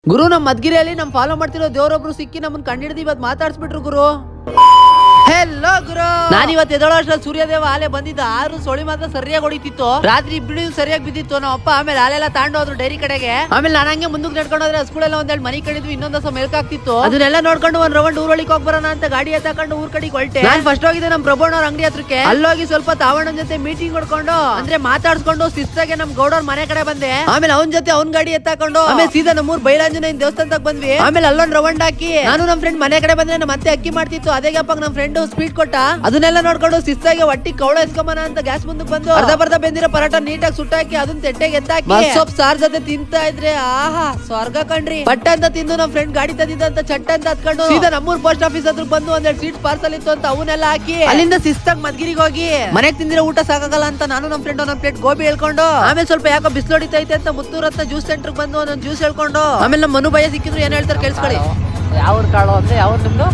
ಗುರು ನಮ್ ಮದ್ಗಿರಿಯಲ್ಲಿ ನಮ್ ಫಾಲೋ ಮಾಡ್ತಿರೋ ದೇವ್ರೊಬ್ರು ಸಿಕ್ಕಿ ನಮ್ಮನ್ ಕಂಡಿಡ್ದು ಇವತ್ ಮಾತಾಡ್ಸ್ಬಿಟ್ರು ಗುರು. ಹೆಲೋ ಗುರು, ನಾನ್ ಇವತ್ತು ಎದಳೋ ಅಷ್ಟ್ರಲ್ಲಿ ಸೂರ್ಯದೇವ ಆಲೆ ಬಂದಿದ್ದ. ಆರು ಸೊಳಿ ಮಾತ್ರ ಸರಿಯಾಗಿ ಹೊಡಿತಿತ್ತು. ರಾತ್ರಿ ಬಿಡಿ ಸರಿಯಾಗಿ ಬಿದ್ದಿತ್ತು. ನಮ್ಮ ಅಪ್ಪ ಆಮೇಲೆ ಆಲೆಲ್ಲ ತಾಂಡೋದ್ರು ಡೈರಿ ಕಡೆಗೆ. ಆಮೇಲೆ ನಾನು ಹಂಗೆ ಮುಂದಕ್ಕೆ ನಡ್ಕೊಂಡೋದ್ರೆ ಸ್ಕೂಲೆಲ್ಲ ಒಂದೆರಡು ಮನಿ ಕಡಿದ್ವಿ. ಇನ್ನೊಂದ್ ದಿವಸ ಮೆಲ್ಕಾಗ್ತಿತ್ತು. ಅದನ್ನೆಲ್ಲ ನೋಡ್ಕೊಂಡು ಒಂದ್ ರೌಂಡ್ ಊರೊಳಿಗೆ ಹೋಗ್ ಬರೋಣ ಅಂತ ಗಾಡಿ ಎತ್ತಾಕೊಂಡು ಊರ್ ಕಡೆಗೆ ಹೊರಟೆ. ನಾನು ಫಸ್ಟ್ ಹೋಗಿದ್ದೆ ನಮ್ ಪ್ರಭುಣ್ಣವ್ರ ಅಂಗಡಿ ಹತ್ರಕ್ಕೆ. ಅಲ್ಲೋಗಿ ಸ್ವಲ್ಪ ತಾವಣ್ಣನ ಜೊತೆ ಮೀಟಿಂಗ್ ಹೊಡ್ಕೊಂಡು ಅಂದ್ರೆ ಮಾತಾಡ್ಸ್ಕೊಂಡು ಶಿಸ್ತಾಗೆ ನಮ್ ಗೌಡವ್ರ ಮನೆ ಕಡೆ ಬಂದೆ. ಆಮೇಲೆ ಅವನ್ ಜೊತೆ ಅವ್ನ್ ಗಾಡಿ ಎತ್ತಾಕೊಂಡು ಆಮೇಲೆ ಸೀದಾ ನಮ್ಮೂರ್ ಬೈಲಾಂಜನೇಯನ ದೇವಸ್ಥಾನಕ್ಕೆ ಬಂದ್ವಿ. ಆಮೇಲೆ ಅಲ್ಲೊಂದ್ ರೌಂಡ್ ಹಾಕಿ ನಾನು ನಮ್ ಫ್ರೆಂಡ್ ಮನೆ ಕಡೆ ಬಂದ್ರೆ ನಮ್ಮ ಮತ್ತೆ ಅಕ್ಕಿ ಮಾಡ್ತಿತ್ತು. ಅದೇ ಗಪ್ಪ ನಮ್ ಫ್ರೆಂಡ್ ಸ್ವೀಟ್ ಕೊಟ್ಟ. ಅದನ್ನೆಲ್ಲ ನೋಡ್ಕೊಂಡು ಶಿಸ್ತಾಗಿ ಒಟ್ಟಿ ಕೌಳ ಎಸ್ಕೊಂಬನ ಅಂತ ಗ್ಯಾಸ್ ಮುಂದಕ್ಕೆ ಬಂದು ಅರ್ಧ ಬೆಂದಿರೋ ಪರಾಟ ನೀಟಾಗಿ ಸುಟ್ಟಾಕಿ ಅದನ್ನ ತೆಟ್ಟೆಗೆ ಎತ್ತಾಕಿ ಸೊಪ್ಪು ಸಾರ್ ಜೊತೆ ತಿಂತಾ ಇದ್ರೆ ಆಹಾ ಸ್ವರ್ಗ ಕಣ್ರಿ. ಪಟ್ಟ ಅಂತ ತಿಂದು ನಮ್ ಫ್ರೆಂಡ್ ಗಾಡಿ ತಂದಿದ್ದಂತ ಚಟ್ಟ ಅಂತ ಹತ್ಕೊಂಡು ಸೀದಾ ನಮ್ಮೂರ್ ಪೋಸ್ಟ್ ಆಫೀಸ್ ಹತ್ರ ಬಂದು ಒಂದೆರಡು ಸ್ವೀಟ್ ಪಾರ್ಸಲ್ ಇತ್ತು ಅಂತ ಅವನ್ನೆಲ್ಲ ಹಾಕಿ ಅಲ್ಲಿಂದ ಶಿಸ್ತಾಗಿ ಮದ್ಗಿರಿಗೆ ಹೋಗಿ ಮನೆಗೆ ತಿಂದಿರೋ ಊಟ ಸಾಕಾಗಲ್ಲ ಅಂತ ನಾನು ನಮ್ ಫ್ರೆಂಡ್ ಒಂದೊಂದ್ ಪ್ಲೇಟ್ ಗೋಬಿ ಹೇಳ್ಕೊಂಡು ಆಮೇಲೆ ಸ್ವಲ್ಪ ಯಾಕೋ ಬಿಸಿಲು ಹೊಡಿತೈತೆ ಅಂತ ಮುತ್ತೂರ್ ಹತ್ರ ಜ್ಯೂಸ್ ಸೆಂಟರ್ ಬಂದು ಒಂದೊಂದು ಜ್ಯೂಸ್ ಹೇಳ್ಕೊಂಡು ಆಮೇಲೆ ನಮ್ಮ ಮನು ಭಯ ಸಿಕ್ಕಿದ್ರು ಏನ್ ಹೇಳ್ತಾರೆ ಕೇಳಿಸ್ಕೊಳ್ಳಿ. ಯಾವ ಕಾಳು ಅಂದ್ರೆ ಯಾವ ನಿಮ್ದು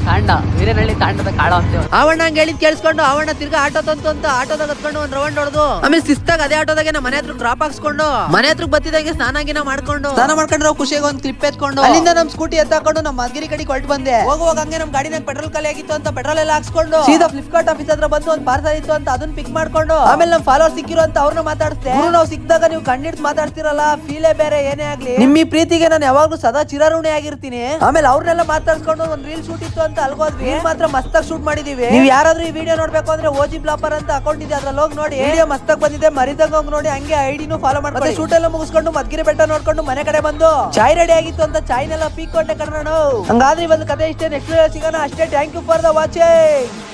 ತಾಂಡ ವೀರನಹಳ್ಳಿ ತಾಂಡದ ಕಾಳು ಅಂತ ಅವಣ್ಣ ಹಂಗ ಹೇಳಿದ್ ಕೇಳಿಸ್ಕೊಂಡು ಅವಣ್ಣ ತಿರ್ಗಾ ಆಟೋ ತಂತು ಅಂತ ಆಟೋದಾಗ ಹತ್ಕೊಂಡು ಒಂದ್ ರೌಂಡ್ ಹೊಡೆದು ಆಮೇಲೆ ಶಿಸ್ತಾಗ ಅದೇ ಆಟೋದಾಗೆ ನಮ್ಮ ಮನೆ ಹತ್ರ ಡ್ರಾಪ್ ಹಾಕ್ಸ್ಕೊಂಡು ಮನೆ ಹತ್ರ ಬತ್ತಿದಾಗೆ ಸ್ನಾನ ಮಾಡ್ಕೊಂಡು ಖುಷಿಯಾಗಿ ಒಂದ್ ಕ್ಲಿಪ್ ಎತ್ಕೊಂಡು ಅಲ್ಲಿಂದ ನಮ್ ಸ್ಕೂಟಿ ಎತ್ತಾಕೊಂಡು ನಮ್ಮ ಮದ್ಗಿರಿ ಕಡೆ ಹೊರಟು ಬಂದೆ. ಹೋಗುವಾಗ ಹಂಗೆ ನಮ್ ಗಾಡಿನಾಗ ಪೆಟ್ರೋಲ್ ಖಾಲಿ ಆಗಿತ್ತು ಅಂತ ಪೆಟ್ರೋಲ್ ಎಲ್ಲ ಹಾಕ್ಸ್ಕೊಂಡು ಸೀದಾ ಫ್ಲಿಪ್ಕಾರ್ಟ್ ಆಫೀಸ್ ಹತ್ರ ಬಂದು ಒಂದ್ ಪಾರ್ಸಲ್ ಇತ್ತು ಅಂತ ಅದನ್ನ ಪಿಕ್ ಮಾಡ್ಕೊಂಡು ಆಮೇಲೆ ನಮ್ ಫಾಲೋವರ್ ಸಿಕ್ಕಿರೋ ಅಂತ ಅವ್ರನ್ನ ಮಾತಾಡ್ತೆ. ನಾವು ಸಿಕ್ಕಿದಾಗ ನೀವು ಕಂಡಿಡ್ ಮಾತಾಡ್ತಿರಲ್ಲ ಫೀಲೇ ಬೇರೆ ಏನೇ ಆಗ್ಲಿ. ನಿಮ್ಮ ಈ ಪ್ರೀತಿಗೆ ನಾನು ಯಾವಾಗ್ಲೂ ಸದಾ ಚಿರಋಣಿ ಆಗಿರ್ತೀನಿ. ಆಮೇಲೆ ಅವ್ರನ್ನೆಲ್ಲ ಮಾತಾಡ್ಸ್ಕೊಂಡು ಒಂದ್ ರೀಲ್ ಶೂಟ್ ಇತ್ತು ಅಂತ ಅಲ್ಗೋದ್ವಿ. ಮಾತ್ರ ಮಸ್ತಾಗಿ ಶೂಟ್ ಮಾಡಿದೀವಿ. ನೀವು ಯಾರಾದ್ರೂ ಈ ವಿಡಿಯೋ ನೋಡ್ಬೇಕು ಅಂದ್ರೆ ಓಜಿ ಬ್ಲಾಪರ್ ಅಂತ ಅಕೌಂಟ್ ಇದೆ, ಅದ್ರಲ್ಲಿ ಹೋಗಿ ನೋಡಿ. ವಿಡಿಯೋ ಮಸ್ತಾಗಿ ಬಂದಿದೆ, ಮರಿದಂಗ ಹೋಗಿ ನೋಡಿ. ಹಂಗೆ ಐಡಿನೂ ಫಾಲೋ ಮಾಡಿ ಶೂಟ್ ಎಲ್ಲ ಮುಗಿಸ್ಕೊಂಡು ಮದ್ಗಿರಿ ಬೆಟ್ಟ ನೋಡ್ಕೊಂಡು ಮನೆ ಕಡೆ ಬಂದು ಚಾಯ್ ರೆಡಿ ಆಗಿತ್ತು ಅಂತ ಚಾಯ್ನೆಲ್ಲ ಪೀಕ್ ಕೊಟ್ಟೆ ಕರ್ನಾಡು. ಹಂಗಾದ್ರೆ ಇವತ್ತು ಕತೆ ಇಷ್ಟೇ. ನೆಕ್ಸ್ಟ್ ಸಿಗೋಣ ಅಷ್ಟೇ. Thank you for the watching.